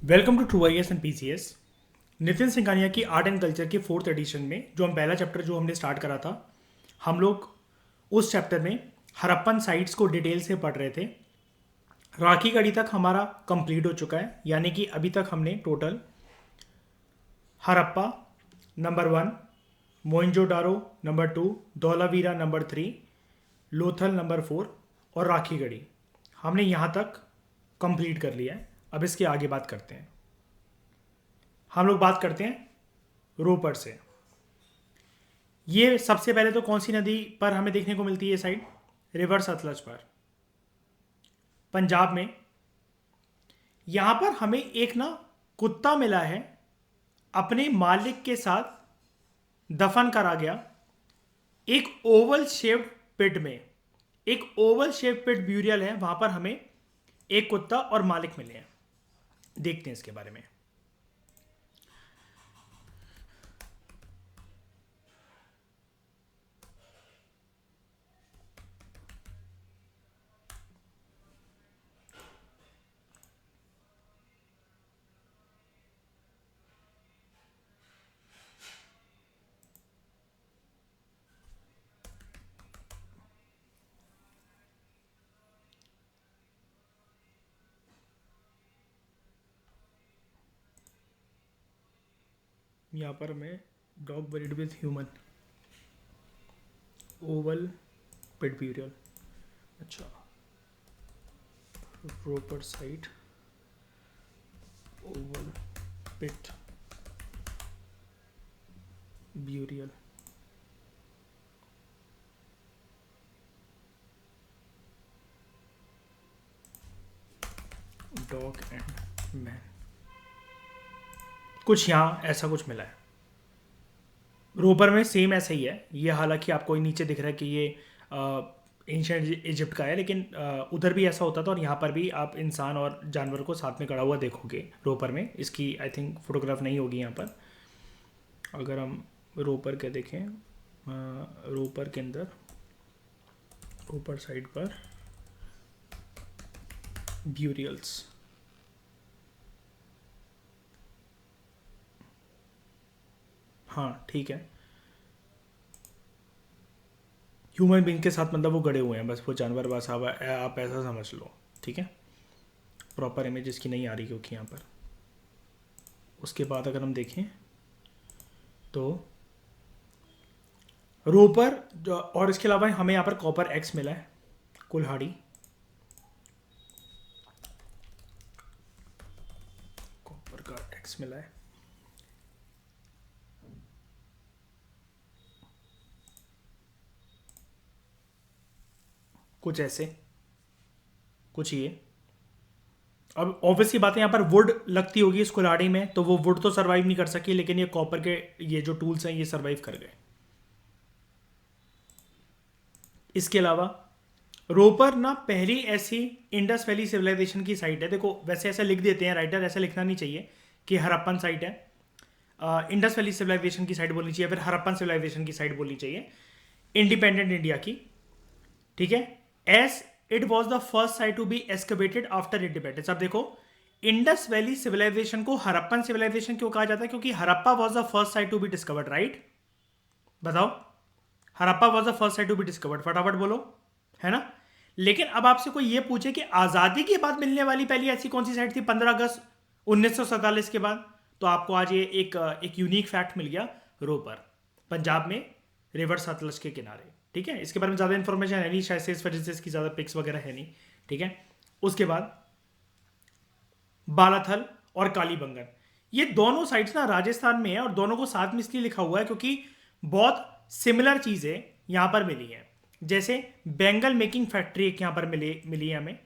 Welcome to true I S and P C S. Nitin Singhania की art and culture के fourth edition में जो हम पहला चैप्टर जो हमने स्टार्ट करा था, हम लोग उस चैप्टर में हड़प्पन साइट्स को डिटेल से पढ़ रहे थे। राखी गढ़ी तक हमारा कंप्लीट हो चुका है, यानी कि अभी तक हमने total Harappa number 1, Mohenjodaro number 2, Dholavira number 3, Lothal number 4 और राखी गढ़ी हमने यहाँ तक कंप्लीट कर लिया है। अब इसके आगे बात करते हैं। हम लोग बात करते हैं रोपर से। ये सबसे पहले तो कौन सी नदी पर हमें देखने को मिलती है? ये साइड रिवर सतलज पर, पंजाब में। यहां पर हमें एक ना कुत्ता मिला है, अपने मालिक के साथ दफन करा गया एक ओवल शेप्ड पिट में। एक ओवल शेप्ड पिट ब्यूरियल है, वहां पर हमें एक कुत्ता और मालिक मिले हैं। देखते हैं इसके बारे में। यहाँ पर हमें dog buried with human oval pit burial. अच्छा, proper site oval pit burial. Dog and man, कुछ यहाँ ऐसा कुछ मिला है। रोपर में सेम ऐसा ही है ये, हालांकि आपको नीचे दिख रहा है कि ये एंशिएंट इजिप्ट का है, लेकिन उधर भी ऐसा होता था और यहाँ पर भी आप इंसान और जानवर को साथ में खड़ा हुआ देखोगे रोपर में। इसकी आई थिंक फोटोग्राफ नहीं होगी यहाँ पर। अगर हम रोपर के देखें, रोपर के अंदर रोपर साइड पर ब्यूरियल्स, हाँ ठीक है, ह्यूमन बींग के साथ मतलब वो गड़े हुए हैं, बस वो जानवर, बस आप ऐसा समझ लो। ठीक है, प्रॉपर इमेज इसकी नहीं आ रही क्योंकि यहाँ पर। उसके बाद अगर हम देखें तो रोपर और इसके अलावा हमें यहाँ पर कॉपर एक्स मिला है, कुल्हाड़ी, कॉपर का एक्स मिला है। कुछ ऐसे, कुछ ये। अब ऑब्वियसली बात है, यहाँ पर वुड लगती होगी इस कुल्हाड़ी में, तो वो वुड तो सरवाइव नहीं कर सकी, लेकिन ये कॉपर के ये जो टूल्स हैं ये सरवाइव कर गए। इसके अलावा रोपर ना पहली ऐसी इंडस वैली सिविलाइजेशन की साइट है। देखो वैसे ऐसा लिख देते हैं राइटर, ऐसा लिखना नहीं चाहिए कि हड़प्पन साइट है। इंडस वैली सिविलाइजेशन की साइट बोलनी चाहिए, फिर हड़प्पन सिविलाइजेशन की साइट बोलनी चाहिए, इंडिपेंडेंट इंडिया की। ठीक है, as it was the first site to be excavated after independence. अब देखो, इंडस वैली सिविलाइजेशन को हड़प्पन सिविलाइजेशन क्यों कहा जाता है? क्योंकि Harappa was the first site to be discovered, right? बताओ, Harappa was the first site to be discovered, फटाफट बोलो, है ना? लेकिन अब आपसे कोई ये पूछे कि आज़ादी के बाद मिलने वाली पहली ऐसी कौन सी साइट थी 15 अगस्त 1947 के बाद, तो आपको आज ये एक यूनिक फैक्ट मिल गया, रोपर, पंजाब में, रिवर सतलज के किनारे। ठीक है, इसके बारे में ज़्यादा इन्फॉर्मेशन है नहीं शायद से, इस वजह से इसकी ज़्यादा पिक्स वगैरह है नहीं। ठीक है, उसके बाद बालाथल और कालीबंगन, ये दोनों साइट्स ना राजस्थान में है, और दोनों को साथ में इसलिए लिखा हुआ है क्योंकि बहुत सिमिलर चीज़ें यहाँ पर मिली हैं। जैसे बेंगल मेकिंग फैक्ट्री एक यहाँ पर मिली है हमें,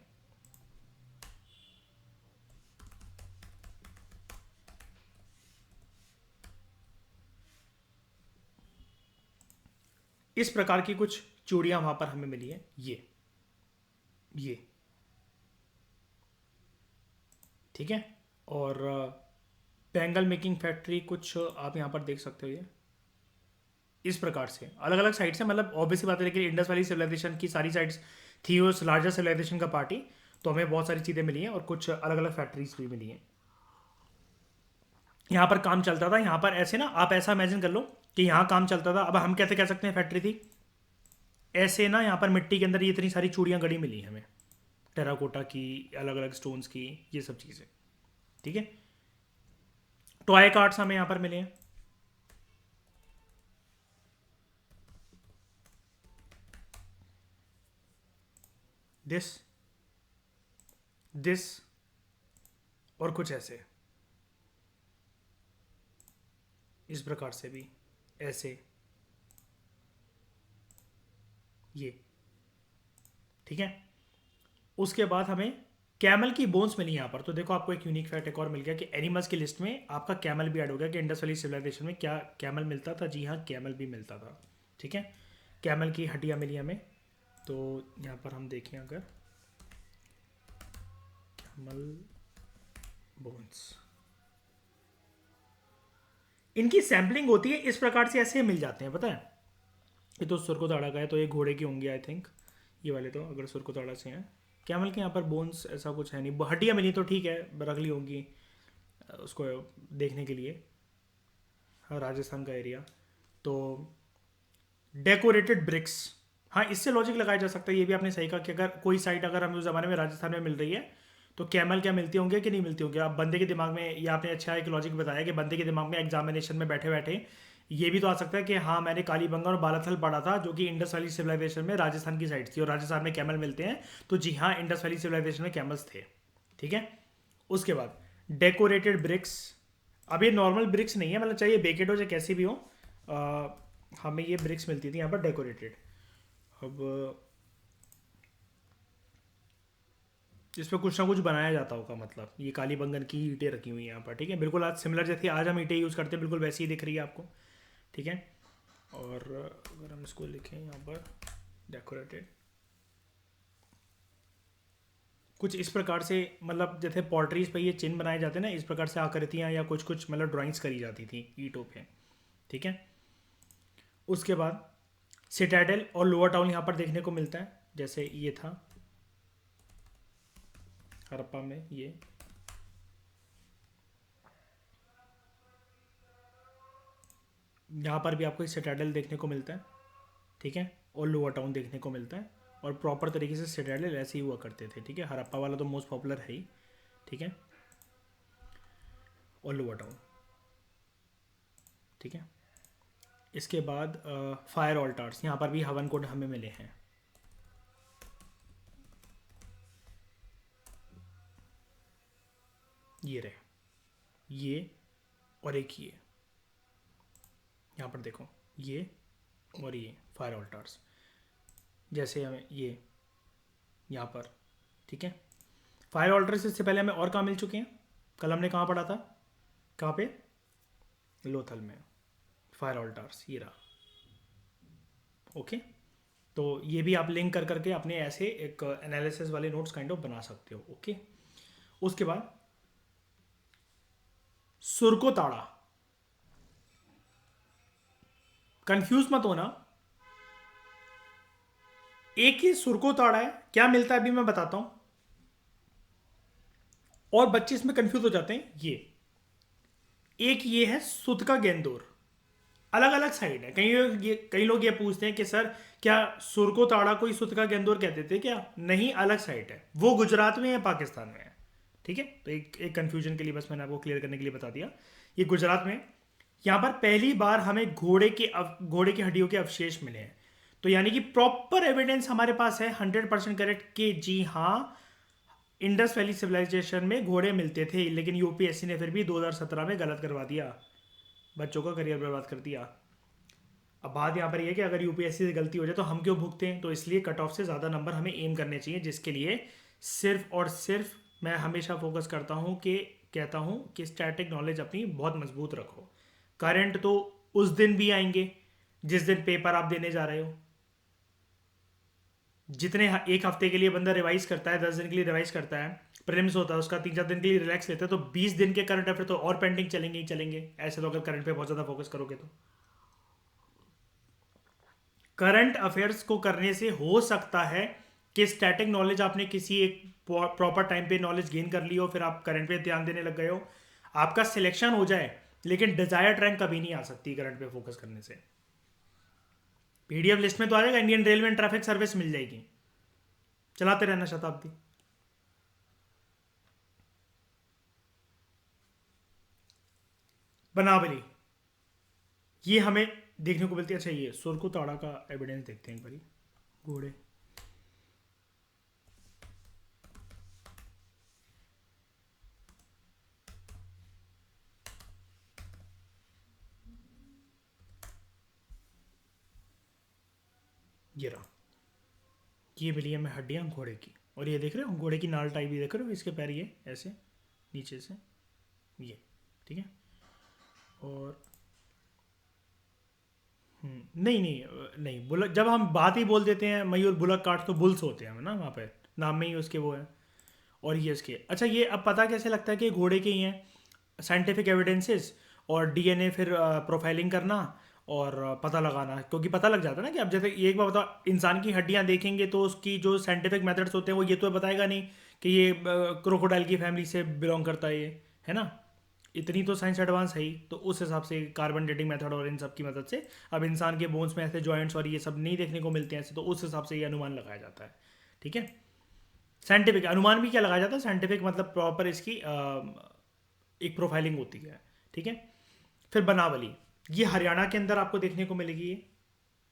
इस प्रकार की कुछ चूड़ियां वहां पर हमें मिली है। ये ठीक है, और बेंगल मेकिंग फैक्ट्री कुछ आप यहाँ पर देख सकते हो। ये इस प्रकार से अलग अलग साइट्स हैं, मतलब ऑब्वियसली बात है, लेकिन इंडस वैली सिविलाइजेशन की सारी साइट्स थी उस लार्जर सिविलाइजेशन का पार्टी, तो हमें बहुत सारी चीज़ें मिली हैं और कुछ अलग अलग फैक्ट्रीज भी मिली हैं। यहाँ पर काम चलता था, यहाँ पर ऐसे ना, आप ऐसा इमेजिन कर लो कि यहाँ काम चलता था। अब हम कैसे कह सकते हैं फैक्ट्री थी, ऐसे ना यहाँ पर मिट्टी के अंदर ये इतनी सारी चूड़ियाँ गड़ी मिली हमें, टेराकोटा की, अलग अलग स्टोन्स की, ये सब चीज़ें, ठीक है। टॉय कार्ड्स हमें यहाँ पर मिले हैं, दिस दिस और कुछ ऐसे, इस प्रकार से भी, ऐसे, ये, ठीक है। उसके बाद हमें कैमल की बोन्स मिली यहाँ पर। तो देखो आपको एक यूनिक फैक्ट एक और मिल गया कि एनिमल्स की लिस्ट में आपका कैमल भी ऐड हो गया, कि इंडस वैली सिविलाइजेशन में क्या कैमल मिलता था, जी हाँ कैमल भी मिलता था, ठीक है। कैमल की हड्डियाँ मिली हमें। तो यहाँ पर हम देखें अगर कैमल बोन्स, इनकी सैम्पलिंग होती है इस प्रकार से, ऐसे मिल जाते हैं, पता है। ये तो सुरकोताड़ा का है, तो ये घोड़े की होंगी आई थिंक, ये वाले तो अगर सुरकोताड़ा से हैं। कैमल के यहाँ पर बोन्स ऐसा कुछ है नहीं, हड्डियाँ मिली तो ठीक है, रख ली होंगी उसको देखने के लिए। हाँ, राजस्थान का एरिया। तो डेकोरेटेड ब्रिक्स, हाँ इससे लॉजिक लगाया जा सकता है, ये भी आपने सही कहा कि अगर कोई साइट अगर हमें उस ज़माने में राजस्थान में मिल रही है तो कैमल क्या मिलती होंगे कि नहीं मिलती होंगी। आप बंदे के दिमाग में, ये आपने अच्छा एक लॉजिक बताया कि बंदे के दिमाग में एग्जामिनेशन में बैठे बैठे ये भी तो आ सकता है कि हाँ मैंने कालीबंगा और बालाथल पढ़ा था, जो कि इंडस वैली सिविलाइजेशन में राजस्थान की साइड थी, और राजस्थान में कैमल मिलते हैं, तो जी हाँ इंडस वैली सिविलाइजेशन में कैमल्स थे, ठीक है। उसके बाद डेकोरेटेड ब्रिक्स, अब ये नॉर्मल ब्रिक्स नहीं है, मतलब चाहिए बेकेट हो चाहे कैसी भी हो, हमें ये ब्रिक्स मिलती थी यहाँ पर डेकोरेटेड। अब इस पर कुछ ना कुछ बनाया जाता होगा, मतलब ये काली बंगन की ईंटें रखी हुई हैं यहाँ पर, ठीक है। बिल्कुल आज सिमिलर जैसे आज हम ईंटें यूज़ करते हैं, बिल्कुल वैसी ही दिख रही है आपको, ठीक है। और अगर हम इसको लिखें यहाँ पर डेकोरेटेड, कुछ इस प्रकार से, मतलब जैसे पॉटरीज पे ये चिन्ह बनाए जाते हैं ना, इस प्रकार से आकृतियाँ या कुछ कुछ मतलब ड्राइंग्स करी जाती थी ईंटों पे, ठीक है। उसके बाद सिटाडेल और लोअर टाउन यहाँ पर देखने को मिलता है, जैसे ये था हड़प्पा में, ये यहाँ पर भी आपको सिटाडेल देखने को मिलता है, ठीक है, और लोअर टाउन देखने को मिलता है। और प्रॉपर तरीके से सिटाडेल ऐसे ही हुआ करते थे, ठीक है। हड़प्पा वाला तो मोस्ट पॉपुलर है ही, ठीक है, और लोअर टाउन, ठीक है। इसके बाद फायर ऑल्टार्स, यहाँ पर भी हवन कुंड हमें मिले हैं, ये रहे, ये और एक ये, यहाँ पर देखो ये और ये फायर ऑल्टार्स, जैसे हमें ये यहाँ पर, ठीक है। फायर ऑल्टार्स इससे पहले हमें और कहाँ मिल चुके हैं, कल हमने कहाँ पढ़ा था, कहाँ पे, लोथल में फायर ऑल्टार्स, ये रहा, ओके। तो ये भी आप लिंक कर करके अपने ऐसे एक एनालिसिस वाले नोट्स काइंड ऑफ बना सकते हो, ओके। उसके बाद सुरकोताड़ा, कंफ्यूज मत होना, एक ही सुरकोताड़ा है, क्या मिलता है अभी मैं बताता हूं, और बच्चे इसमें कंफ्यूज हो जाते हैं। ये एक ये है सुत का गेंदोर, अलग अलग साइड है। कई लोग ये पूछते हैं कि सर क्या सुरकोताड़ा को ही सुत का गेंदोर कहते थे क्या, नहीं, अलग साइड है, वो गुजरात में है, पाकिस्तान में है, ठीक है। तो एक कंफ्यूजन के लिए बस मैंने आपको क्लियर करने के लिए बता दिया, ये गुजरात में। यहाँ पर पहली बार हमें घोड़े की हड्डियों के अवशेष मिले हैं, तो यानी कि प्रॉपर एविडेंस हमारे पास है 100% करेक्ट कि जी हाँ इंडस वैली सिविलाइजेशन में घोड़े मिलते थे, लेकिन यूपीएससी ने फिर भी 2017 में गलत करवा दिया, बच्चों का करियर बर्बाद कर दिया। अब बात यहाँ पर यह कि अगर यूपीएससी से गलती हो जाए तो हम क्यों भुगते हैं, तो इसलिए कट ऑफ से ज़्यादा नंबर हमें एम करने चाहिए, जिसके लिए सिर्फ और सिर्फ मैं हमेशा फोकस करता हूँ कि कहता हूँ कि स्टैटिक नॉलेज अपनी बहुत मजबूत रखो। करंट तो उस दिन भी आएंगे जिस दिन पेपर आप देने जा रहे हो। जितने एक हफ्ते के लिए बंदा रिवाइज करता है, 10 दिन के लिए रिवाइज करता है, प्रीलिम्स होता है उसका 3-4 दिन के लिए रिलैक्स लेता है, तो 20 दिन के करंट अफेयर तो और पेंडिंग चलेंगे ही चलेंगे, ऐसे तो अगर करंट पे बहुत ज़्यादा फोकस करोगे तो। करंट अफेयर्स को करने से हो सकता है कि स्टैटिक नॉलेज आपने किसी एक प्रॉपर टाइम पे नॉलेज गेन कर ली हो, फिर आप करंट पे ध्यान देने लग गए हो, आपका सिलेक्शन हो जाए लेकिन डिजायर्ड रैंक कभी नहीं आ सकती करंट पे फोकस करने से। पीडीएफ लिस्ट में तो आ जाएगा, Indian railway and traffic service मिल जाएगी, चलाते रहना शताब्दी। बनावली, ये हमें देखने को मिलती है। अच्छा, ये सुरकु ताड़ा का एविडेंस देखते हैं एक बारी। घोड़े, ये रहा, ये मिली है हमें हड्डियाँ घोड़े की। और ये देख रहे हो घोड़े की नाल टाइप, ये देख रहे हो इसके पैर ये ऐसे नीचे से, ये ठीक है। और नहीं नहीं नहीं, बुलक जब हम बात ही बोल देते हैं मयूर बुलक काट, तो बुल्स होते हैं ना वहाँ पे, नाम में ही उसके वो है। और ये इसके, अच्छा ये अब पता कैसे लगता है कि घोड़े के ही हैं? साइंटिफिक एविडेंसेस और डीएनए, फिर प्रोफाइलिंग करना और पता लगाना, क्योंकि पता लग जाता है ना कि अब जैसे ये एक बार बताओ, इंसान की हड्डियां देखेंगे तो उसकी जो साइंटिफिक मेथड्स होते हैं वो ये तो बताएगा नहीं कि ये क्रोकोडाइल की फैमिली से बिलोंग करता है ये, है ना। इतनी तो साइंस एडवांस है ही, तो उस हिसाब से कार्बन डेटिंग मेथड और इन सब की मदद से अब इंसान के बोन्स में ऐसे जॉइंट्स और ये सब नहीं देखने को मिलते हैं ऐसे, तो उस हिसाब से ये अनुमान लगाया जाता है। ठीक है, साइंटिफिक अनुमान भी क्या लगाया जाता है, साइंटिफिक मतलब प्रॉपर इसकी एक प्रोफाइलिंग होती है। ठीक है, फिर बनावली, ये हरियाणा के अंदर आपको देखने को मिलेगी ये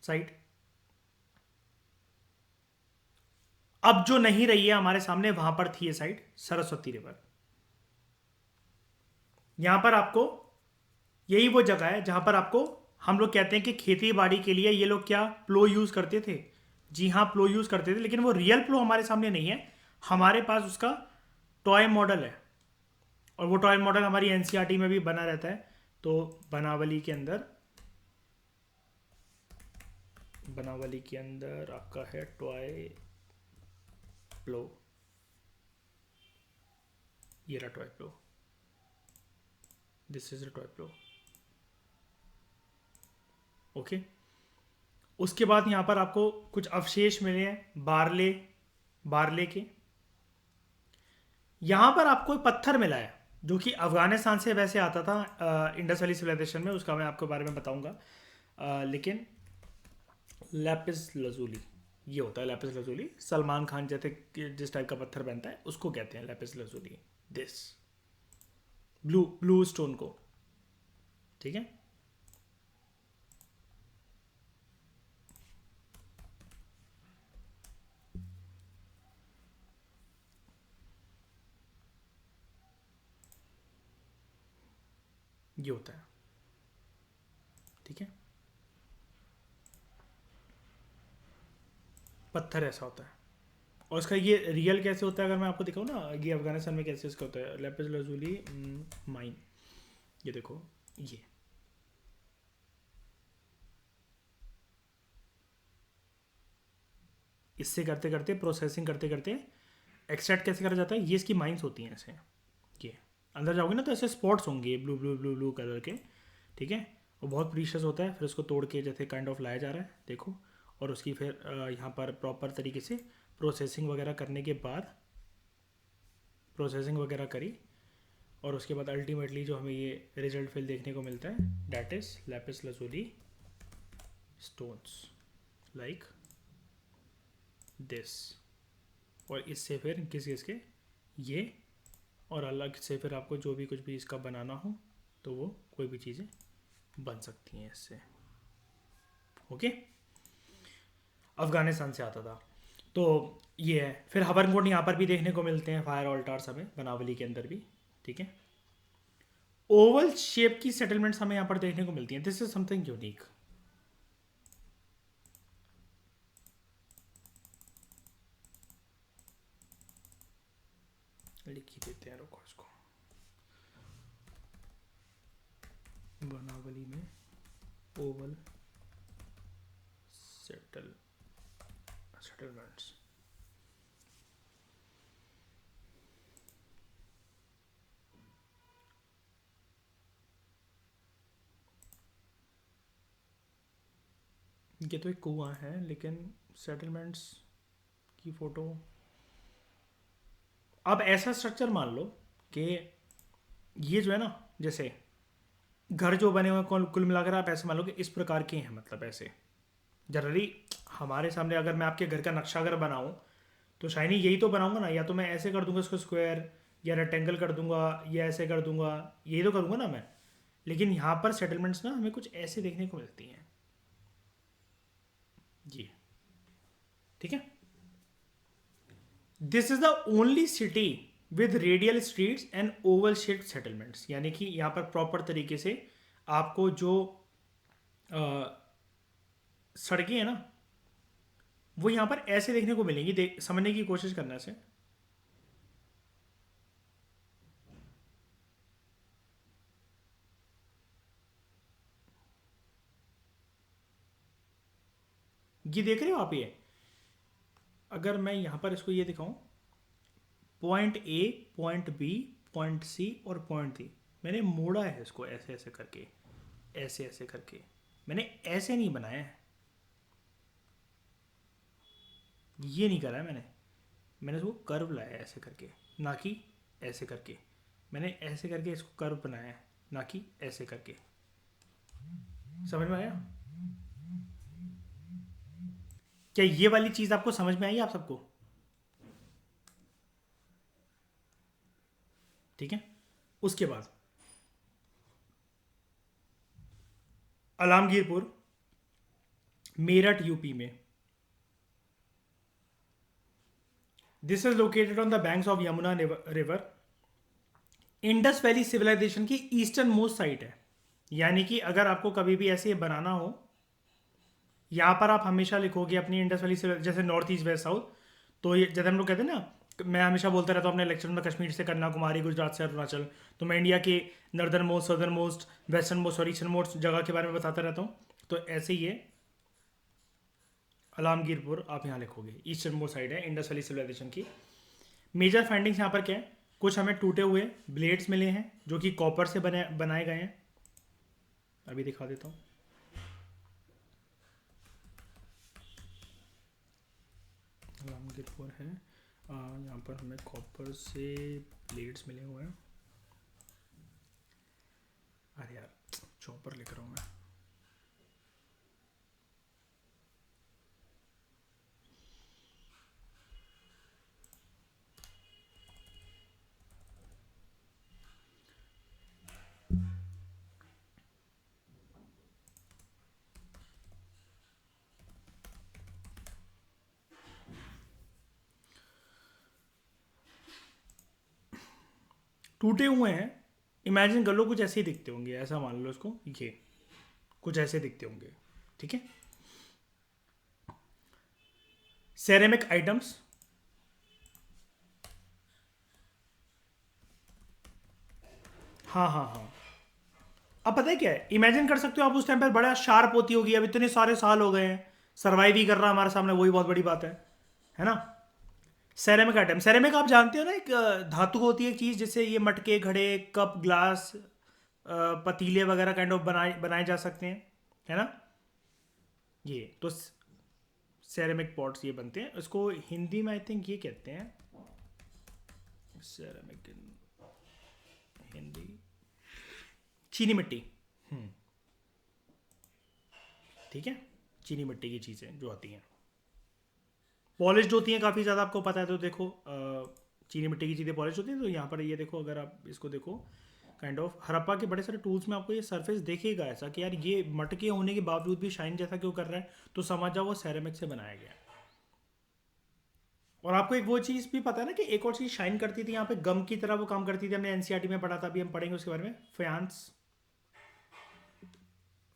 साइट। अब जो नहीं रही है हमारे सामने, वहां पर थी ये साइट सरस्वती रिवर। यहां पर आपको, यही वो जगह है जहां पर आपको, हम लोग कहते हैं कि खेती बाड़ी के लिए ये लोग क्या प्लो यूज करते थे। जी हाँ, प्लो यूज करते थे, लेकिन वो रियल प्लो हमारे सामने नहीं है, हमारे पास उसका टॉय मॉडल है। और वो टॉय मॉडल हमारी एनसीईआरटी में भी बना रहता है। तो बनावली के अंदर, बनावली के अंदर आपका है टॉय प्लो, ये रहा toy plough, this is a toy plough. Okay, उसके बाद यहाँ पर आपको कुछ अवशेष मिले हैं बारले, बारले के। यहाँ पर आपको एक पत्थर मिला है जो कि अफगानिस्तान से वैसे आता था इंडस वैली सिविलाइजेशन में, उसका मैं आपके बारे में बताऊंगा। लेकिन लैपिस लजूली, ये होता है लैपिस लजूली, सलमान खान जैसे जिस टाइप का पत्थर बनता है उसको कहते हैं Lapis lazuli, this blue blue stone को। ठीक है, ये होता है। ठीक है, पत्थर ऐसा होता है। और इसका ये रियल कैसे होता है अगर मैं आपको दिखाऊँ ना, ये अफगानिस्तान में कैसे इसका होता है लैपिस लजूली माइन, ये देखो, ये इससे करते करते प्रोसेसिंग करते करते एक्सट्रैक्ट कैसे करा जाता है, ये इसकी माइंस होती हैं ऐसे। ये अंदर जाओगे ना तो ऐसे स्पॉट्स होंगे blue blue blue blue colour के। ठीक है, वो बहुत प्रीशियस होता है, फिर उसको तोड़ के जैसे काइंड ऑफ लाया जा रहा है, देखो। और उसकी फिर यहाँ पर प्रॉपर तरीके से प्रोसेसिंग वगैरह करने के बाद, प्रोसेसिंग वगैरह करी, और उसके बाद अल्टीमेटली जो हमें ये रिजल्ट फिल देखने को मिलता है, that is Lapis lazuli stones like this. और इससे फिर किस किसके, ये, और अलग से फिर आपको जो भी कुछ भी इसका बनाना हो तो वो कोई भी चीज़ें बन सकती हैं इससे। ओके, अफगानिस्तान से आता था। तो ये है, फिर हवरनकोट यहाँ पर भी देखने को मिलते हैं, फायर ऑल्टार्स हमें बनावली के अंदर भी। ठीक है, ओवल शेप की सेटलमेंट्स हमें यहाँ पर देखने को मिलती हैं, दिस इज समथिंग यूनिक। लिख ही देते हैं, रुको इसको, बनावली में ओवल सेटलमेंट्स। ये तो एक कुआं है, लेकिन सेटलमेंट्स की फ़ोटो, अब ऐसा स्ट्रक्चर मान लो कि ये जो है ना, जैसे घर जो बने हुए हैं कुल मिलाकर आप ऐसे मान लो कि इस प्रकार के हैं, मतलब ऐसे जनरली हमारे सामने अगर मैं आपके घर का नक्शा अगर बनाऊँ तो शायनी यही तो बनाऊंगा ना, या तो मैं ऐसे कर दूंगा इसको स्क्वायर, या रेक्टेंगल कर दूंगा, या ऐसे कर दूंगा, यही तो करूंगा ना मैं। लेकिन यहाँ पर सेटलमेंट्स ना हमें कुछ ऐसे देखने को मिलती हैं जी। ठीक है, this is the only city with radial streets and Oval shaped settlements, यानी कि यहाँ पर प्रॉपर तरीके से आपको जो सड़कें हैं ना वो यहाँ पर ऐसे देखने को मिलेंगी। समझने की कोशिश करना से। ये देख रहे हो आप, ये अगर मैं यहाँ पर इसको ये दिखाऊं, point A, point B, point C और पॉइंट डी, मैंने मोड़ा है इसको ऐसे ऐसे करके, ऐसे ऐसे करके, मैंने ऐसे नहीं बनाया है, ये नहीं करा है मैंने। मैंने इसको कर्व लाया है ऐसे करके, ना कि ऐसे करके। मैंने ऐसे करके इसको कर्व बनाया है, ना कि ऐसे करके। समझ में आया? क्या ये वाली चीज़ आपको समझ में आई आप सबको? ठीक है, उसके बाद अलामगीरपुर, मेरठ यूपी में। This is located on the banks of Yamuna river. Indus valley civilization की ईस्टर्न मोस्ट साइट है, यानी कि अगर आपको कभी भी ऐसे बनाना हो, यहाँ पर आप हमेशा लिखोगे अपनी इंडस वैली जैसे नॉर्थ ईस्ट वेस्ट साउथ, तो ये जैसे हम लोग कहते हैं ना, मैं हमेशा बोलता रहता हूँ अपने लेक्चर में, कश्मीर से कन्याकुमारी, गुजरात से अरुणाचल, तो मैं इंडिया के northern most, southern most, western most और ईस्टर्न मोस्ट जगह के बारे में बताता रहता हूँ। तो ऐसे ही है अलामगीरपुर, आप यहाँ लिखोगे ईस्टर्न मोस्ट साइड है इंडस वैली सिविलाइजेशन की। मेजर फाइंडिंग्स यहाँ पर क्या है, कुछ हमें टूटे हुए ब्लेड्स मिले हैं जो कि कॉपर से बनाए गए हैं। अभी दिखा देता हूँ। अलामगीरपुर है, यहाँ पर हमें कॉपर से ब्लेड्स मिले हुए हैं। अरे यार चॉपर लिख रहा हूँ मैं। टूटे हुए हैं, इमेजिन कर लो कुछ ऐसे ही दिखते होंगे, ऐसा मान लो इसको, ये कुछ ऐसे दिखते होंगे। ठीक है, सेरेमिक आइटम्स, हाँ हाँ हाँ। अब पता है क्या है, इमेजिन कर सकते हो आप, उस टाइम पर बड़ा शार्प होती होगी, अब इतने सारे साल हो गए हैं, सर्वाइव ही कर रहा हमारे सामने, वही बहुत बड़ी बात है ना। सेरेमिक आइटम, सेरेमिक आप जानते हो ना, एक धातु होती है एक चीज़ जिससे ये मटके, घड़े, कप, ग्लास, पतीले वगैरह काइंड ऑफ बनाए बनाए जा सकते हैं, है ना। ये तो सेरेमिक पॉट्स ये बनते हैं, इसको हिंदी में आई थिंक ये कहते हैं सेरेमिक, हिंदी चीनी मिट्टी। ठीक है, चीनी मिट्टी की चीज़ें जो आती हैं पॉलिश्ड होती हैं काफ़ी ज़्यादा, आपको पता है। तो देखो चीनी मिट्टी की चीज़ें पॉलिश होती हैं, तो यहाँ पर ये देखो, अगर आप इसको देखो काइंड ऑफ हड़प्पा के बड़े सारे टूल्स में आपको ये सरफेस देखेगा ऐसा कि यार ये मटके होने के बावजूद भी शाइन जैसा क्यों कर रहा है, तो समझ जाओ वो सेरेमिक से बनाया गया है। और आपको एक वो चीज़ भी पता है ना कि एक और चीज़ शाइन करती थी यहाँ पे, गम की तरह वो काम करती थी, हमने एनसीईआरटी में पढ़ा था, अभी हम पढ़ेंगे उसके बारे में, फ्यांस,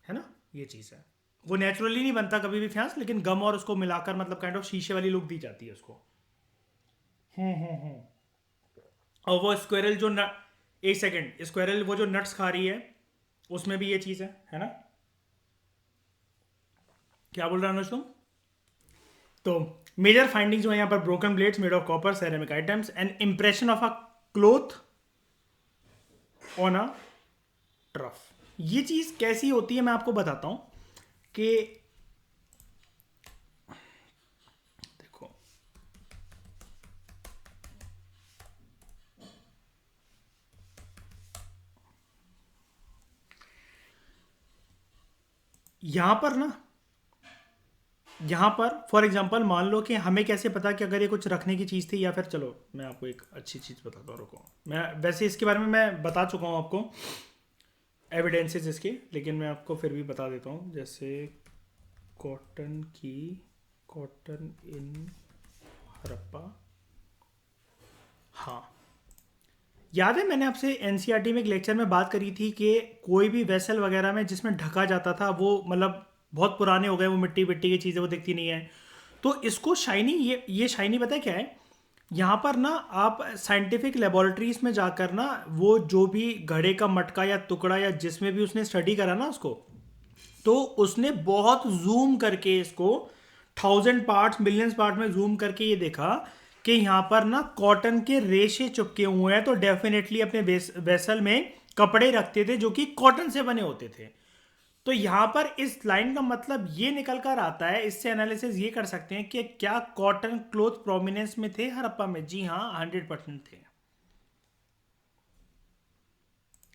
है ना, ये चीज़ है। वो नेचुरली नहीं बनता कभी भी फ्यांस, लेकिन गम और उसको मिलाकर मतलब काइंड ऑफ शीशे वाली लुक दी जाती है उसको। और वो स्क्वायरल जो न, एक सेकेंड, स्क्वायरल वो जो नट्स खा रही है उसमें भी ये चीज़ है ना। क्या बोल रहा है अनुज तुम? तो मेजर फाइंडिंग्स जो है यहाँ पर, broken blades made of copper, ceramic items and impression of a cloth on a trough. ये चीज़ कैसी होती है मैं आपको बताता हूँ कि देखो, यहाँ पर ना, यहाँ पर फॉर एग्जांपल मान लो कि हमें कैसे पता कि अगर ये कुछ रखने की चीज़ थी, या फिर चलो मैं आपको एक अच्छी चीज़ बताता हूँ, रुको। मैं वैसे इसके बारे में मैं बता चुका हूँ आपको, एविडेंसेस इसके, लेकिन मैं आपको फिर भी बता देता हूँ। जैसे कॉटन की, कॉटन इन हड़प्पा, हाँ याद है मैंने आपसे एनसीईआरटी में एक लेक्चर में बात करी थी कि कोई भी वेसल वगैरह में जिसमें ढका जाता था वो मतलब बहुत पुराने हो गए, वो मिट्टी मिट्टी की चीज़ें वो दिखती नहीं है। तो इसको शाइनी, ये शाइनी पता है क्या है, यहाँ पर ना आप साइंटिफिक लेबोरेटरीज में जाकर ना, वो जो भी घड़े का मटका या टुकड़ा या जिसमें भी उसने स्टडी करा ना उसको, तो उसने बहुत जूम करके इसको 1000 पार्ट्स मिलियंस पार्ट में जूम करके ये देखा कि यहाँ पर ना कॉटन के रेशे चिपके हुए हैं, तो डेफिनेटली अपने वेसल में कपड़े रखते थे जो कि कॉटन से बने होते थे। तो यहाँ पर इस लाइन का मतलब ये निकल कर आता है, इससे एनालिसिस ये कर सकते हैं कि क्या कॉटन क्लोथ प्रोमिनेंस में थे हड़प्पा में। जी हाँ, 100% थे।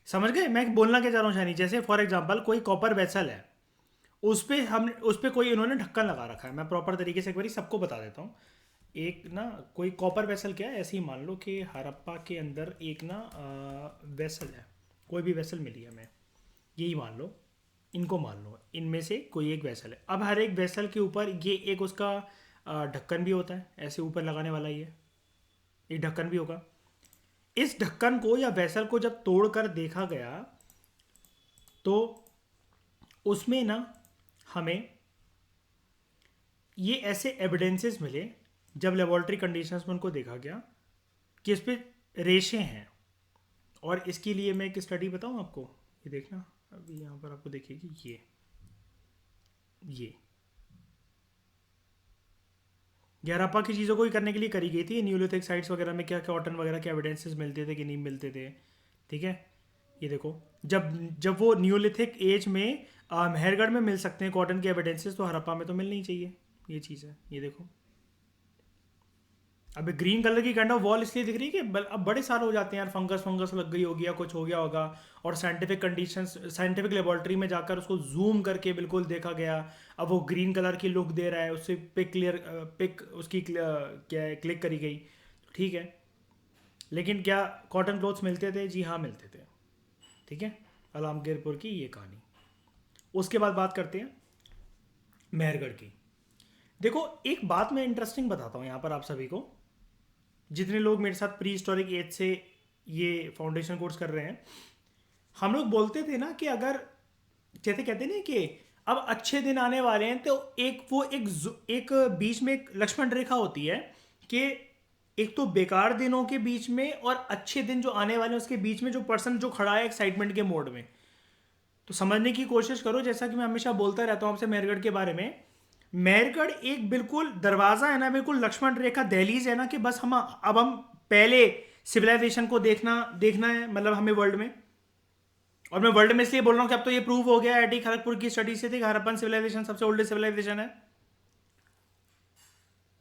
समझ गए मैं बोलना क्या चाह रहा हूँ शानी? जैसे फॉर एग्जांपल कोई कॉपर वेसल है, उस पे कोई इन्होंने ढक्कन लगा रखा है। मैं प्रॉपर तरीके से एक बारी सबको बता देता हूँ। एक ना कोई कॉपर वेसल, क्या है, ऐसे ही मान लो कि हड़प्पा के अंदर एक ना वेसल है, कोई भी वेसल मिली है हमें, यही मान लो, इनको मान लो, इनमें से कोई एक वेसल है। अब हर एक वेसल के ऊपर ये एक उसका ढक्कन भी होता है, ऐसे ऊपर लगाने वाला, ये एक ढक्कन भी होगा। इस ढक्कन को या वेसल को जब तोड़कर देखा गया तो उसमें ना हमें ये ऐसे एविडेंसेस मिले, जब लेबोरेटरी कंडीशंस में उनको देखा गया कि इस पे रेशे हैं। और इसके लिए मैं एक स्टडी बताऊं आपको, ये देखना अभी यहाँ पर आपको देखिएगी, ये हड़प्पा की चीज़ों को ही करने के लिए करी गई थी। न्यूलिथिक साइट्स वगैरह में क्या कॉटन वगैरह के एविडेंसेस मिलते थे कि नहीं मिलते थे, ठीक है। ये देखो, जब जब वो न्यूलिथिक एज में मेहरगढ़ में मिल सकते हैं कॉटन के एविडेंसेस, तो हड़प्पा में तो मिलनी ही चाहिए। ये चीज़ है, ये देखो। अबे ग्रीन कलर की काइंड ऑफ वॉल इसलिए दिख रही है कि अब बड़े साल हो जाते हैं यार, फंगस फंगस लग गई होगी या कुछ हो गया होगा, और साइंटिफिक कंडीशंस, साइंटिफिक लेबोरेटरी में जाकर उसको जूम करके बिल्कुल देखा गया। अब वो ग्रीन कलर की लुक दे रहा है, उससे पिक उसकी क्या है, क्लिक करी गई, ठीक है। लेकिन क्या कॉटन क्लोथ्स मिलते थे? जी हाँ मिलते थे, ठीक है। अलामगीरपुर की ये कहानी। उसके बाद बात करते हैं मेहरगढ़ की। देखो एक बात मैं इंटरेस्टिंग बताता हूँ यहाँ पर आप सभी को, जितने लोग मेरे साथ प्री हिस्टोरिक एज से ये फाउंडेशन कोर्स कर रहे हैं। हम लोग बोलते थे ना कि अगर, जैसे कहते हैं ना कि अब अच्छे दिन आने वाले हैं, तो एक बीच में एक लक्ष्मण रेखा होती है कि एक तो बेकार दिनों के बीच में और अच्छे दिन जो आने वाले हैं उसके बीच में जो पर्सन जो खड़ा है एक्साइटमेंट के मोड में। तो समझने की कोशिश करो, जैसा कि मैं हमेशा बोलता रहता हूँ आपसे मेहरगढ़ के बारे में। मेहरगढ़ एक बिल्कुल दरवाजा है ना, बिल्कुल लक्ष्मण रेखा दहलीज है ना, कि बस हम पहले सिविलाइजेशन को देखना देखना है, मतलब हमें वर्ल्ड में। और मैं वर्ल्ड में इसलिए बोल रहा हूँ कि अब तो ये प्रूव हो गया आईआईटी खड़गपुर की स्टडी से थी, हड़प्पन सिविलाइजेशन सबसे ओल्डेस्ट सिविलाइजेशन है।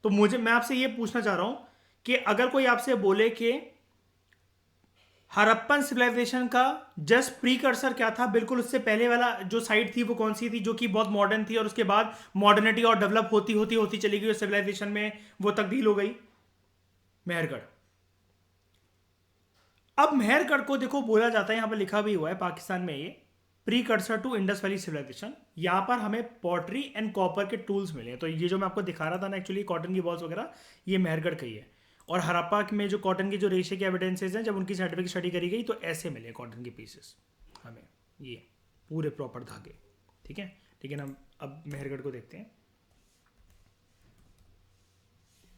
तो मैं आपसे ये पूछना चाह रहा हूं कि अगर कोई आपसे बोले कि हड़प्पन सिविलाइजेशन का जस्ट प्रीकर्सर क्या था, बिल्कुल उससे पहले वाला जो साइट थी वो कौन सी थी जो कि बहुत मॉडर्न थी, और उसके बाद मॉडर्निटी और डेवलप होती होती होती चली गई और सिविलाइजेशन में वो तब्दील हो गई? मेहरगढ़। अब मेहरगढ़ को देखो बोला जाता है, यहां पर लिखा भी हुआ है पाकिस्तान में, ये precursor to Indus valley civilization. यहां पर हमें पॉटरी एंड कॉपर के टूल्स मिले हैं। तो ये जो मैं आपको दिखा रहा था ना, एक्चुअली कॉटन की बॉल्स वगैरह, ये मेहरगढ़ का ही है। और हड़प्पा में जो कॉटन के जो रेशे के एविडेंसेज हैं, जब उनकी साइंटिफिक स्टडी करी गई तो ऐसे मिले कॉटन के पीसेस हमें, ये पूरे प्रॉपर धागे, ठीक है। लेकिन हम अब मेहरगढ़ को देखते हैं।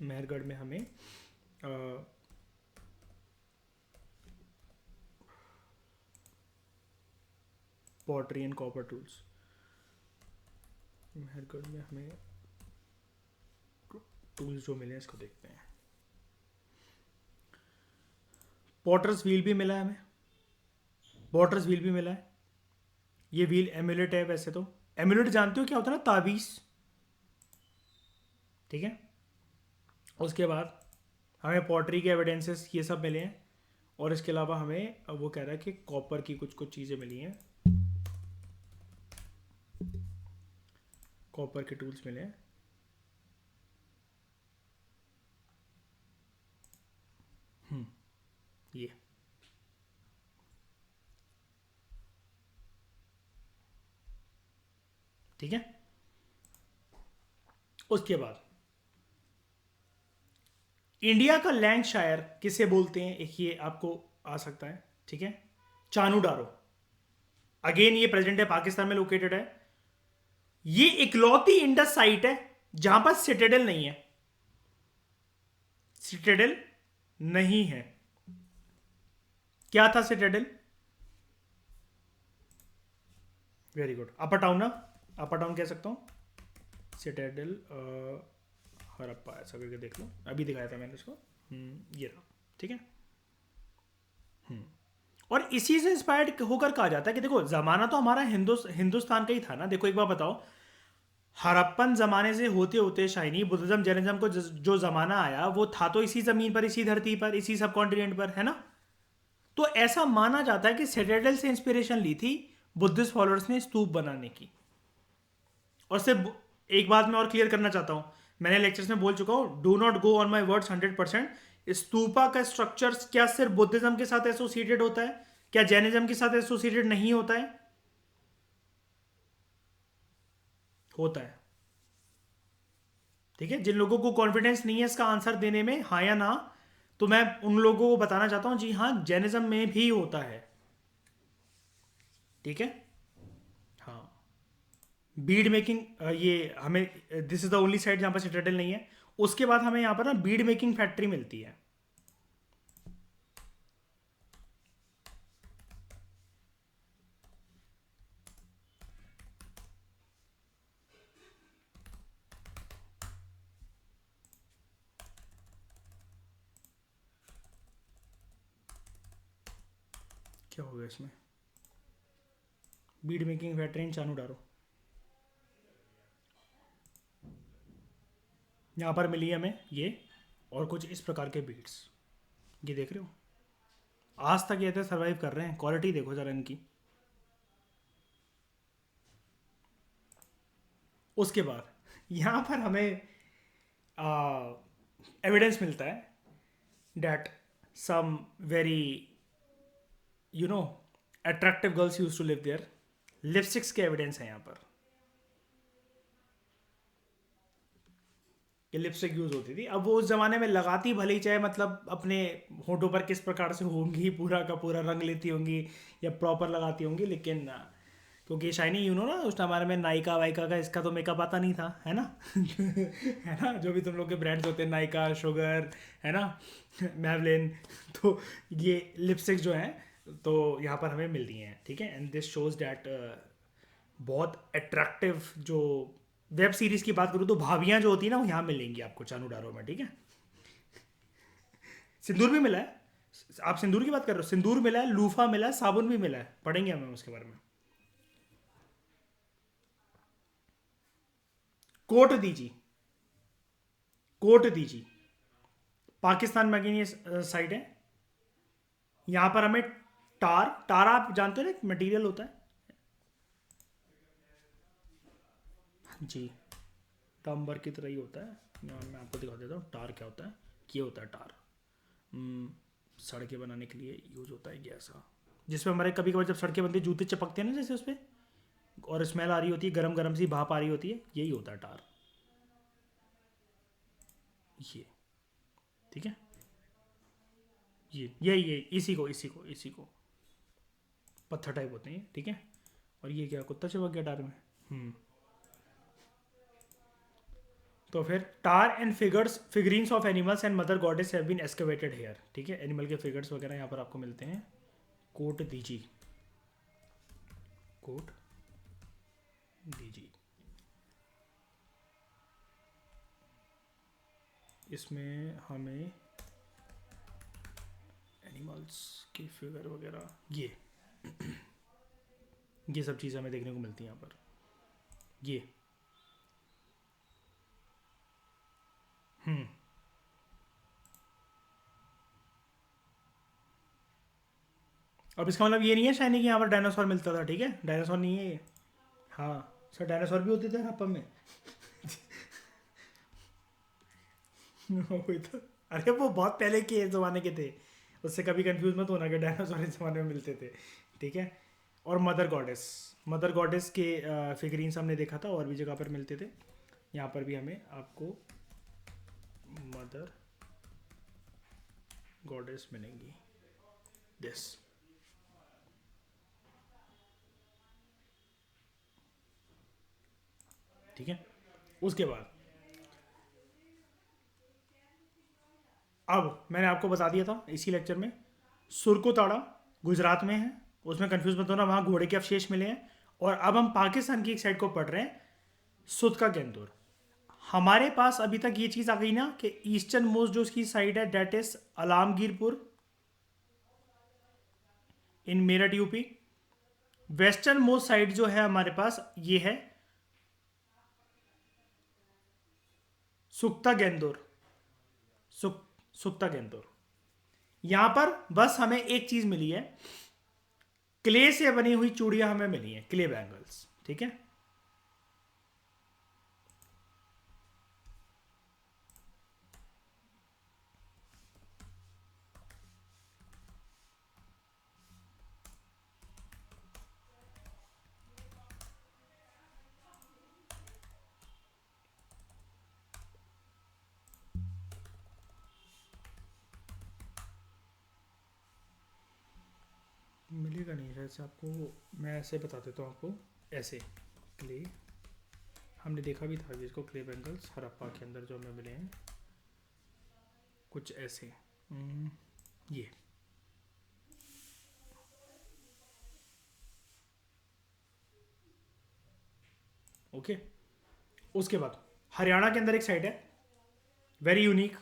मेहरगढ़ में हमें pottery and copper tools, Mehrgarh में हमें टूल्स जो मिले इसको देखते हैं। पॉटर्स व्हील भी मिला है हमें, पॉटर्स व्हील भी मिला है। ये व्हील एम्यूलेट है वैसे तो। एम्यूलेट जानते हो क्या होता है ना, ताबीज, ठीक है। उसके बाद हमें पॉटरी के एविडेंसेस ये सब मिले हैं। और इसके अलावा हमें वो कह रहा है कि कॉपर की कुछ कुछ चीज़ें मिली हैं। कॉपर के टूल्स मिले हैं। ये ठीक है। उसके बाद इंडिया का लैंकशायर किसे बोलते हैं, एक ये आपको आ सकता है, ठीक है। चानूडारो, अगेन ये प्रेजेंट है पाकिस्तान में लोकेटेड है। ये इकलौती इंडस साइट है जहां पर सिटेडल नहीं है, सिटेडल नहीं है। क्या था सिटेडल? वेरी गुड, अपर टाउन ना, अपर टाउन कह सकता हूं। सिटेडल हड़प्पा ऐसा करके देख लो, अभी दिखाया था मैंने इसको। ये रहा, ठीक है। और इसी से इंस्पायर्ड होकर कहा जाता है कि देखो जमाना तो हमारा हिंदुस्तान का ही था ना। देखो एक बार बताओ, हड़प्पन जमाने से होते होते शाइनी बुद्धिज्म जैनिज्म को जो जमाना आया वो था तो इसी जमीन पर, इसी धरती पर, इसी सब कॉन्टिनेंट पर, है ना। तो ऐसा माना जाता है कि सिटाडेल से इंस्पिरेशन ली थी बुद्धिस्ट फॉलोअर्स ने स्तूप बनाने की। और सिर्फ एक बात मैं और क्लियर करना चाहता हूं, मैंने लेक्चर्स में बोल चुका हूं, do not go on my words 100%। Stupa का स्ट्रक्चर क्या सिर्फ बुद्धिज्म के साथ एसोसिएटेड होता है? क्या जैनिज्म के साथ एसोसिएटेड नहीं होता है? होता है, ठीक है। जिन लोगों को कॉन्फिडेंस नहीं है इसका आंसर देने में, हाँ या ना, तो मैं उन लोगों को बताना चाहता हूं जी हाँ, जैनिज्म में भी होता है, ठीक है। हाँ, बीड मेकिंग, ये हमें, this is the only side जहां पर सिटाडेल नहीं है। उसके बाद हमें यहां पर ना बीड मेकिंग फैक्ट्री मिलती है। क्या होगा इसमें? बीड मेकिंग फैक्ट्री इन चानूडारो, यहाँ पर मिली हमें ये, और कुछ इस प्रकार के बीड्स, ये देख रहे हो। आज तक ये तो सर्वाइव कर रहे हैं, क्वालिटी देखो जरा इनकी। उसके बाद यहाँ पर हमें एविडेंस मिलता है that some very you know attractive girls use to live there. Lipsticks के एविडेंस है यहाँ पर कि लिपस्टिक यूज होती थी। अब वो उस जमाने में लगाती भले ही चाहे, मतलब अपने होठों पर किस प्रकार से होंगी, पूरा का पूरा रंग लेती होंगी या प्रॉपर लगाती होंगी, लेकिन क्योंकि शाइनी ना उस हमारे में नायका वाइका का इसका तो मेकअप आता नहीं था, है ना। है ना, जो भी तुम लोग के ब्रांड्स होते हैं, नायका, शुगर, है ना, मैवलिन, तो ये लिपस्टिक्स जो हैं तो यहाँ पर हमें मिल रही हैं, ठीक है। एंड दिस शोज डैट बहुत अट्रैक्टिव, जो वेब सीरीज की बात करूँ तो भाभियाँ जो होती है ना, वो यहाँ मिलेंगी आपको चानूडारो में, ठीक है। सिंदूर भी मिला है, आप सिंदूर की बात कर रहे हो, सिंदूर मिला है, लूफा मिला है, साबुन भी मिला है, पढ़ेंगे हमें उसके बारे में। कोट दीजिए, कोट दीजिए, पाकिस्तान में अगेन ये साइड है। यहाँ पर हमें टार, टार आप जानते हो ना, एक मटेरियल होता है जी, टम्बर की तरह ही होता है। यहाँ मैं आपको दिखा देता हूँ टार क्या होता है। ये होता है टार, सड़कें बनाने के लिए यूज होता है ये ऐसा, जिसमें हमारे कभी कभार जब सड़कें बनती है जूते चपकते हैं ना जैसे उस पर, और स्मेल आ रही होती है, गरम गरम सी भाप आ रही होती है, यही होता है टार, ये, ठीक है। ये इसी को पत्थर टाइप होते हैं, ठीक है। और ये क्या, कुत्ता चिपक गया टार में। तो फिर tar and figurines of animals and mother goddess have been excavated here, ठीक है। एनिमल के फिगर्स वगैरह यहाँ पर आपको मिलते हैं। कोट दीजिए, कोट दीजिए, इसमें हमें एनिमल्स की फिगर वगैरह ये सब चीज़ें हमें देखने को मिलती हैं यहाँ पर। ये अब इसका मतलब ये नहीं है शायनी कि यहाँ पर डायनासोर मिलता था, ठीक है, डायनासोर नहीं है ये। हाँ, सर डायनासोर भी होते थे हड़प्पा में? वही तो। अरे वो बहुत पहले के ज़माने के थे, उससे कभी कंफ्यूज मत होना कि डायनासोर इस ज़माने में मिलते थे, ठीक है। और मदर गॉडेस के फिगरीन्स हमने देखा था, और भी जगह पर मिलते थे। यहाँ पर भी हमें आपको मदर गॉडेस मिलेंगी, दिस। ठीक है। उसके बाद अब मैंने आपको बता दिया था इसी लेक्चर में, सुरकोताड़ा गुजरात में है, उसमें कंफ्यूज मत होना, वहाँ घोड़े के अवशेष मिले हैं। और अब हम पाकिस्तान की एक साइड को पढ़ रहे हैं, सुतका गेंदुर। हमारे पास अभी तक ये चीज़ आ गई ना कि ईस्टर्न मोस्ट जो उसकी साइड है that is Alamgirpur in Meerut UP. Westernmost side जो है हमारे पास ये है सुक्ता गेंदुर, सुक्ता गेंदुर। यहां पर बस हमें एक चीज मिली है, क्ले से बनी हुई चूड़ियां हमें मिली हैं, क्ले बैंगल्स, ठीक है। मिलेगा नहीं ऐसे आपको, मैं ऐसे बता देता हूँ आपको, ऐसे क्ले हमने देखा भी था जिसको, क्ले बैंगल्स हड़प्पा के अंदर जो हमें मिले हैं कुछ ऐसे, ये ओके। उसके बाद हरियाणा के अंदर एक साइट है वेरी यूनिक,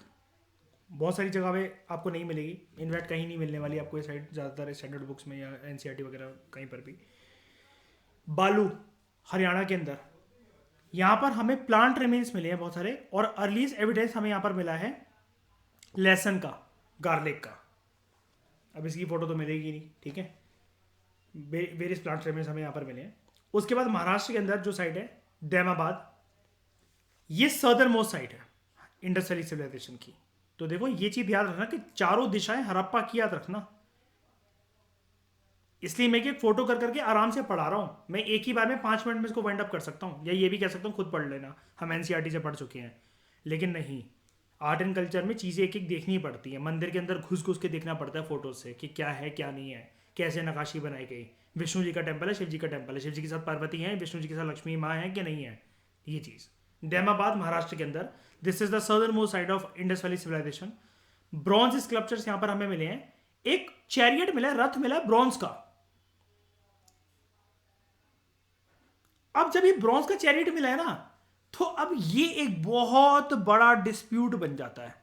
बहुत सारी जगह पे आपको नहीं मिलेगी, इनफैक्ट कहीं नहीं मिलने वाली आपको ये साइट ज़्यादातर स्टैंडर्ड बुक्स में या एनसीईआरटी वगैरह कहीं पर भी। बालू हरियाणा के अंदर, यहाँ पर हमें प्लांट रिमेन्स मिले हैं बहुत सारे, और अर्लीस्ट एविडेंस हमें यहाँ पर मिला है लहसन का, गार्लिक का। अब इसकी फोटो तो मिलेगी नहीं, ठीक है, वेरियस प्लांट रिमेन्स हमें यहाँ पर मिले हैं। उसके बाद महाराष्ट्र के अंदर जो साइट है दैमाबाद, ये सदर्न मोस्ट साइट है इंडस वैली सिविलाइजेशन की। तो देखो ये चीज याद रखना कि चारों दिशाएं हड़प्पा की याद रखना, इसलिए मैं एक फोटो कर करके आराम से पढ़ा रहा हूँ। मैं एक ही बार में 5 मिनट में इसको वाइंड अप कर सकता हूँ, या ये भी कह सकता हूँ खुद पढ़ लेना, हम एनसीईआरटी से पढ़ चुके हैं। लेकिन नहीं, आर्ट एंड कल्चर में चीज़ें एक एक देखनी पड़ती है, मंदिर के अंदर घुस घुस के देखना पड़ता है फोटो से कि क्या है क्या नहीं है, कैसे नकाशी बनाई गई। विष्णु जी का टेम्पल है, शिव जी का टेम्पल है, शिव जी के साथ पार्वती है, विष्णु जी के साथ लक्ष्मी माँ है कि नहीं है, ये चीज़। दैमाबाद महाराष्ट्र के अंदर, this is the southernmost side of Indus valley civilization. Bronze sculptures यहाँ पर हमें मिले हैं, एक चैरियट मिला है, रथ मिला है ब्रॉन्ज का। अब जब ये ब्रॉन्ज का चैरियट मिला है ना, तो अब ये एक बहुत बड़ा डिस्प्यूट बन जाता है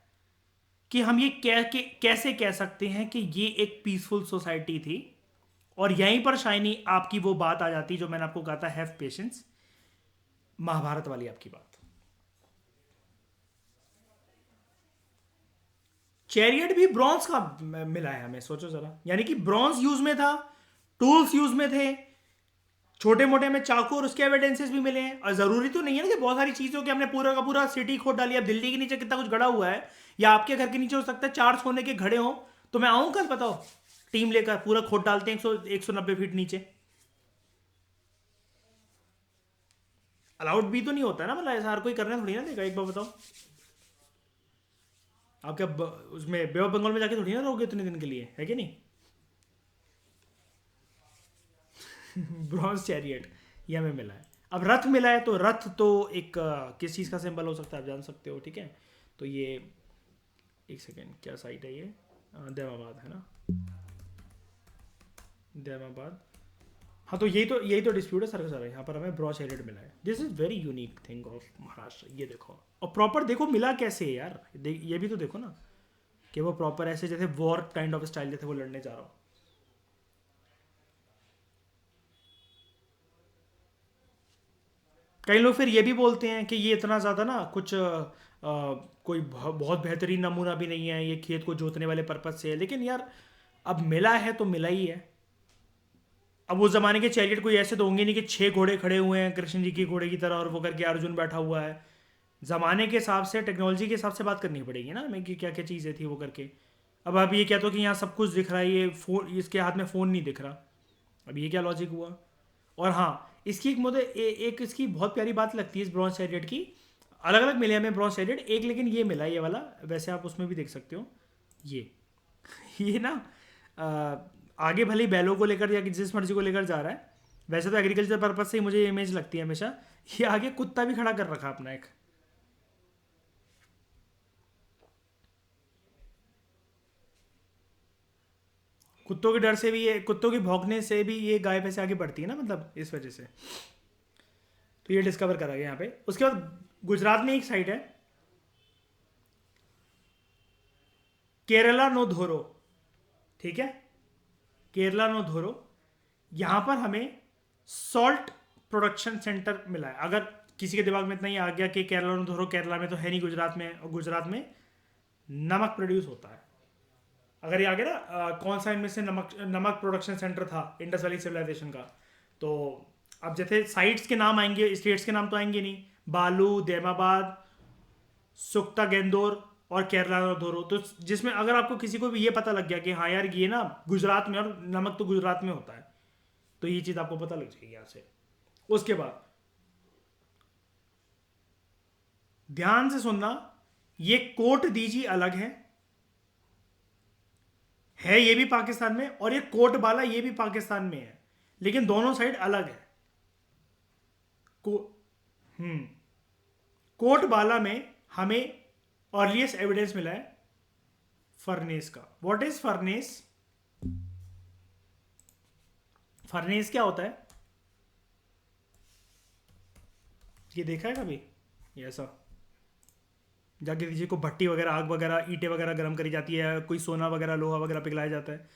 कि हम ये कैसे कह सकते हैं कि ये एक पीसफुल सोसाइटी थी। और यहीं पर शाइनी आपकी वो बात आ जाती जो मैंने आपको कहा था, हैव पेशेंस, महाभारत वाली आपकी बात। चैरियट भी ब्रॉन्ज का मिला है हमें, सोचो जरा, यानी कि ब्रॉन्ज यूज में था, टूल्स यूज में थे, छोटे मोटे में चाकू और उसके एविडेंसेस भी मिले हैं। और जरूरी तो नहीं है ना कि बहुत सारी चीजों के हमने पूरा का पूरा सिटी खोद डाली। अब दिल्ली के नीचे कितना कुछ गड़ा हुआ है, या आपके घर के नीचे हो सकता है 4 सोने के घड़े हो, तो मैं आऊं कल, बताओ, टीम लेकर पूरा खोद डालते हैं 190 फीट नीचे। अलाउड भी तो नहीं होता ना, मतलब ऐसा हर कोई करने थोड़ी ना देगा। एक बार बताओ, आप क्या उसमें बे ऑफ बंगाल में जाके थोड़ी ना रहोगे इतने दिन के लिए, है कि नहीं। ब्रॉन्ज चैरियट ये हमें मिला है। अब रथ मिला है, तो रथ तो एक किस चीज़ का सिंबल हो सकता है आप जान सकते हो, ठीक है। तो ये एक सेकेंड, क्या साइट है ये, दैमाबाद है ना, दैमाबाद। हाँ, तो यही तो डिस्प्यूट है सर का सर, यहाँ पर हमें ब्रॉन्ज चैरियट मिला है। This is very unique thing of Maharashtra. ये देखो, और प्रॉपर देखो मिला कैसे है यार, ये भी तो देखो ना कि वो प्रॉपर ऐसे जैसे वॉर काइंड ऑफ स्टाइल जैसे वो लड़ने जा रहा हो। कई लोग फिर ये भी बोलते हैं कि ये इतना ज़्यादा ना कुछ कोई बहुत बेहतरीन नमूना भी नहीं है, ये खेत को जोतने वाले पर्पज से है। लेकिन यार अब मिला है तो मिला ही है। अब उस जमाने के चैरियट कोई ऐसे तो होंगे नहीं कि 6 घोड़े खड़े हुए हैं कृष्ण जी के घोड़े की तरह और वो करके अर्जुन बैठा हुआ है। ज़माने के हिसाब से, टेक्नोलॉजी के हिसाब से बात करनी पड़ेगी ना हमें कि क्या क्या चीज़ें थी वो करके। अब आप ये कहते हो कि यहाँ सब कुछ दिख रहा है, ये फ़ोन, इसके हाथ में फ़ोन नहीं दिख रहा, अब ये क्या लॉजिक हुआ। और हाँ, इसकी एक मुझे एक इसकी बहुत प्यारी बात लगती है इस ब्रॉन्ज चैरियट की। अलग अलग मिले हमें ब्रॉन्ज चैरियट, एक लेकिन ये मिला ये वाला, वैसे आप उसमें भी देख सकते हो ये ये ना आ, आगे भले ही बैलों को लेकर या कि जिस मर्जी को लेकर जा रहा है, वैसे तो एग्रीकल्चर पर्पज से ही मुझे ये इमेज लगती है हमेशा। ये आगे कुत्ता भी खड़ा कर रखा अपना एक। कुत्तों के डर से भी ये, कुत्तों की भौंकने से भी ये गाय भैंसे आगे बढ़ती है ना, मतलब इस वजह से। तो ये डिस्कवर करा गया यहाँ पे। उसके बाद गुजरात में एक साइट है केरला नो धोरो, ठीक है, केरला नो धोरो। यहाँ पर हमें सॉल्ट प्रोडक्शन सेंटर मिला है। अगर किसी के दिमाग में इतना ही आ गया कि केरला नो धोरो केरला में तो है नहीं, गुजरात में है, और गुजरात में नमक प्रोड्यूस होता है। अगर ये आ गया ना कौन सा इनमें से नमक नमक प्रोडक्शन सेंटर था इंडस वैली सिविलाइजेशन का, तो अब जैसे साइट्स के नाम आएंगे, स्टेट्स के नाम तो आएंगे नहीं, बालू, देमाबाद, सुक्ता गेंदोर और केरला धोरो। तो जिसमें अगर आपको किसी को भी ये पता लग गया कि हाँ यार ये ना गुजरात में, और नमक तो गुजरात में होता है, तो ये चीज़ आपको पता लग जाएगी यहाँ से। उसके बाद ध्यान से सुनना, ये कोट दीजी अलग है ये भी पाकिस्तान में, और ये कोट बाला ये भी पाकिस्तान में है, लेकिन दोनों साइड अलग है। को कोट बाला में हमें अर्लीस्ट एविडेंस मिला है फर्नेस का। What is furnace? फर्नेस क्या होता है, ये देखा है कभी? ये ऐसा जाके किसी को भट्टी वगैरह, आग वगैरह, ईंटें वगैरह गर्म करी जाती है, कोई सोना वगैरह लोहा वगैरह पिघलाया जाता है।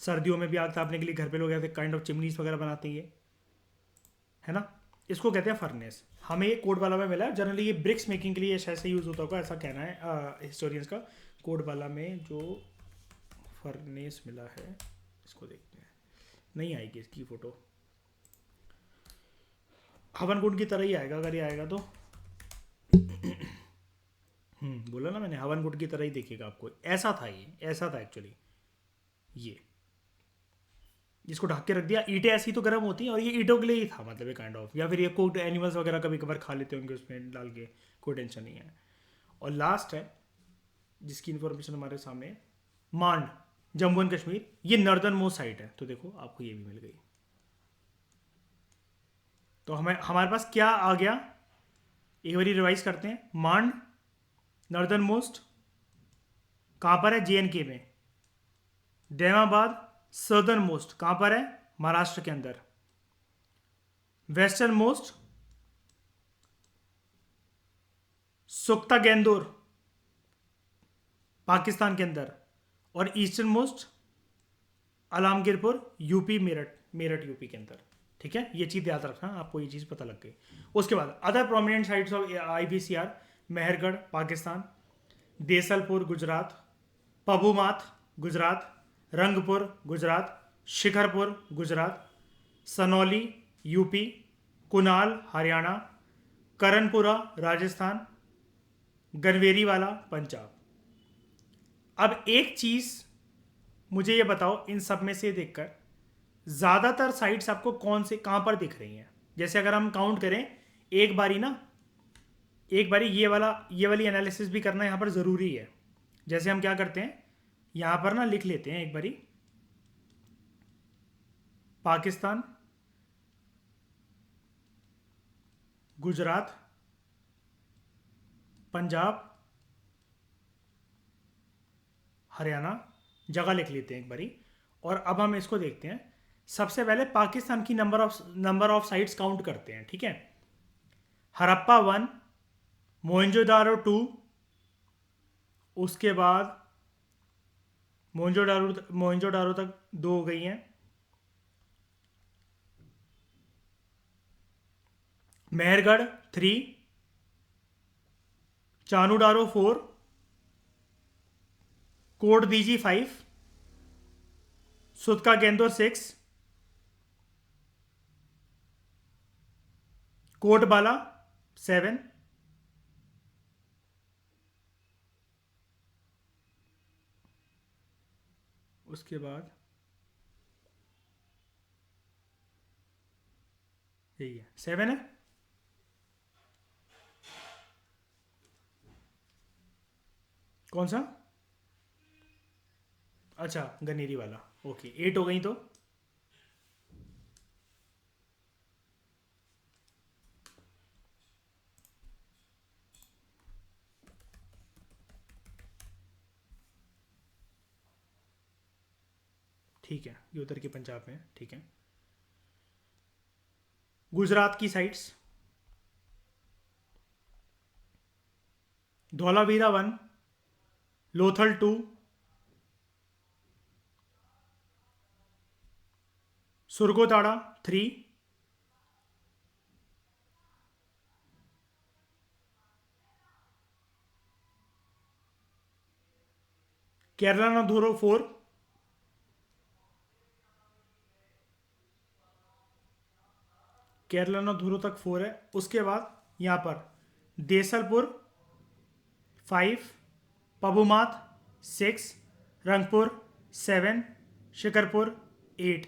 सर्दियों में भी आग तापने के लिए घर पे लोग ऐसे काइंड ऑफ चिमनीज वगैरह बनाते हैं, ये है ना, इसको कहते हैं फर्नेस। हमें ये कोटबाला में मिला है। जनरली ये ब्रिक्स मेकिंग के लिए शायद से यूज़ होता होगा, ऐसा कहना है हिस्टोरियंस का। कोटबाला में जो फर्नेस मिला है, इसको देखते हैं, नहीं आएगी इसकी फ़ोटो, हवन कुंड की तरह ही आएगा अगर ये आएगा तो। बोला ना मैंने, हवन कुंड की तरह ही देखिएगा आपको। ऐसा था, ये ऐसा था एक्चुअली, ये जिसको ढक के रख दिया। ईंटें ऐसी तो गर्म होती हैं, और ये ईंटों के लिए ही था, मतलब ये काइंड ऑफ, या फिर ये कुक्ड एनिमल्स वगैरह कभी कभार खा लेते होंगे उसमें डाल के, कोई टेंशन नहीं है। और लास्ट है जिसकी इंफॉर्मेशन हमारे सामने है, मांड, जम्मू एंड कश्मीर, ये नॉर्दर्न मोस्ट साइट है, तो देखो आपको ये भी मिल गई। तो हमारे पास क्या आ गया, एक बार रिवाइज करते हैं। मांड नॉर्दर्न मोस्ट कहाँ पर है? JNK में। दैमाबाद सदर्न मोस्ट कहाँ पर है? महाराष्ट्र के अंदर। वेस्टर्न मोस्ट सुक्ता गेंदोर पाकिस्तान के अंदर। और eastern most Alamgirpur UP, Meerut UP के अंदर। ठीक है, ये चीज़ याद रखना, आपको ये चीज़ पता लग गई। उसके बाद other prominent sites of IBCR, Mehrgarh Pakistan, Desalpur Gujarat, Pabumath Gujarat, Rangpur Gujarat, Shikarpur Gujarat, Sanauli UP, Kunal Haryana, Karanpura Rajasthan, Ganweriwala Punjab. अब एक चीज़ मुझे ये बताओ, इन सब में से देखकर ज़्यादातर साइट्स आपको कौन से कहाँ पर दिख रही हैं? जैसे अगर हम काउंट करें, एक बारी ना, एक बारी ये वाली एनालिसिस भी करना यहाँ पर ज़रूरी है। जैसे हम क्या करते हैं, यहाँ पर ना लिख लेते हैं एक बारी, पाकिस्तान, गुजरात, पंजाब, हरियाणा, जगह लिख लेते हैं एक बारी। और अब हम इसको देखते हैं। सबसे पहले पाकिस्तान की नंबर ऑफ साइट्स काउंट करते हैं, ठीक है। हड़प्पा 1, मोहनजोदारो 2, उसके बाद मोहनजोदारो तक 2 हो गई हैं। मेहरगढ़ 3, चानूडारो 4, कोट दीजी 5, सुतका गेंदोर 6, कोटबाला 7, उसके बाद यही है 7 है। कौन सा? अच्छा गनेरी वाला, ओके 8 हो गई तो ठीक है, ये उधर के पंजाब में है, ठीक है। गुजरात की साइड्स धौलावीरा 1, लोथल 2, सुरगोताड़ा 3, केरला नाधुरो 4, केरला नाधुरो तक 4 है। उसके बाद यहाँ पर देसलपुर 5, पबुमात 6, रंगपुर 7, शिकरपुर 8,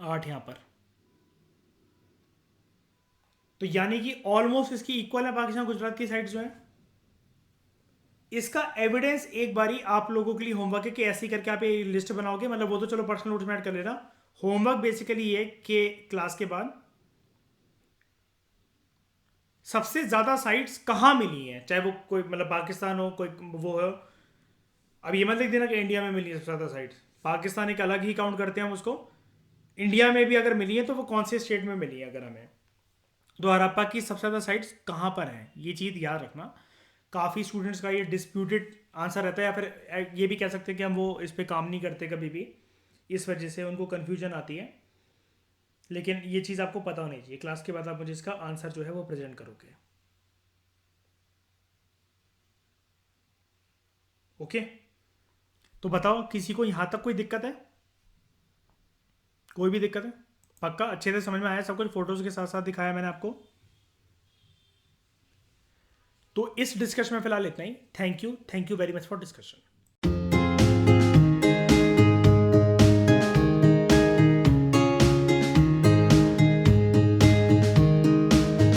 8 यहाँ पर। तो यानी कि ऑलमोस्ट इसकी इक्वल है पाकिस्तान गुजरात की साइड जो है। इसका एविडेंस एक बारी आप लोगों के लिए होमवर्क है कि ऐसे करके आप ये लिस्ट बनाओगे, मतलब वो तो चलो पर्सनल नोट्स में ऐड कर लेना। होमवर्क बेसिकली ये कि क्लास के बाद सबसे ज्यादा साइट्स कहाँ मिली हैं, चाहे वो कोई मतलब पाकिस्तान हो कोई वो हो। अब ये मत लिख देना कि इंडिया में मिली है सबसे ज्यादा साइट्स, पाकिस्तान एक अलग ही काउंट करते हैं हम उसको। इंडिया में भी अगर मिली है तो वो कौन से स्टेट में मिली है, अगर हमें तो हड़प्पा की सबसे ज़्यादा साइट्स कहाँ पर हैं, ये चीज़ याद रखना। काफ़ी स्टूडेंट्स का ये डिस्प्यूटेड आंसर रहता है, या फिर ये भी कह सकते हैं कि हम वो इस पर काम नहीं करते कभी भी, इस वजह से उनको कन्फ्यूजन आती है। लेकिन ये चीज़ आपको पता होनी चाहिए, क्लास के बाद आप मुझे इसका आंसर जो है वो प्रेजेंट करोगे। ओके, तो बताओ किसी को यहाँ तक कोई दिक्कत है? कोई भी दिक्कत है? पक्का अच्छे से समझ में आया सब कुछ, फोटोज़ के साथ साथ दिखाया मैंने आपको। तो इस डिस्कशन में फिलहाल इतना ही। Thank you very much for discussion.